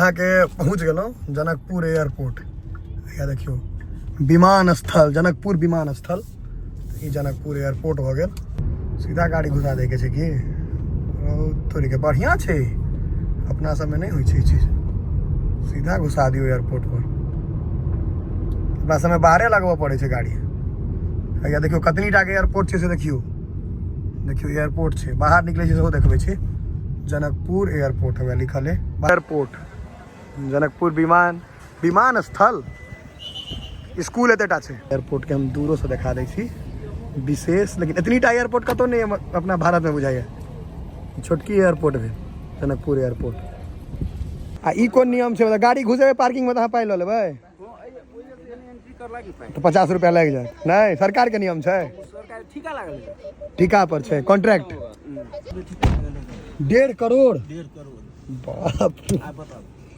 यहाँ के पहुँच गलो जनकपुर एयरपोर्ट। या देखियो विमान स्थल, जनकपुर विमान स्थल। ये जनकपुर एयरपोर्ट हो गया। सीधा गाड़ी घुसा दे के छै कि थोड़ी के बढ़िया छै, अपना सब में नहीं हुई छै चीज। सीधा घुसा दियो एयरपोर्ट पर। अपना समय बाहरे लगवा पड़े छै गाड़ी। या देखियो कतनी टा के एयरपोर्ट छै से देखियो। देखियो एयरपोर्ट छै, बाहर निकले छै सेहो देखबे छै। जनकपुर एयरपोर्ट है लिखल है। एयरपोर्ट जनकपुर विमान स्थल स्कूल एतेटा छै। एयरपोर्ट के हम दूरों से दिखा दै छी विशेष, लेकिन इतनी टा एयरपोर्ट कतौ नहीं अपना भारत में बुझाइए। छोटकी एयरपोर्ट भेल जनकपुर एयरपोर्ट। आ ई कोन नियम छै, मतलब गाड़ी घुसेबै पार्किंग में तो अहाँ पाइ लऽ लेबै तो 50 रुपया लग जाए? नहीं, सरकार के नियम छै, ठिका पर छै, कॉन्ट्रैक्ट 1.5 करोड़। बाप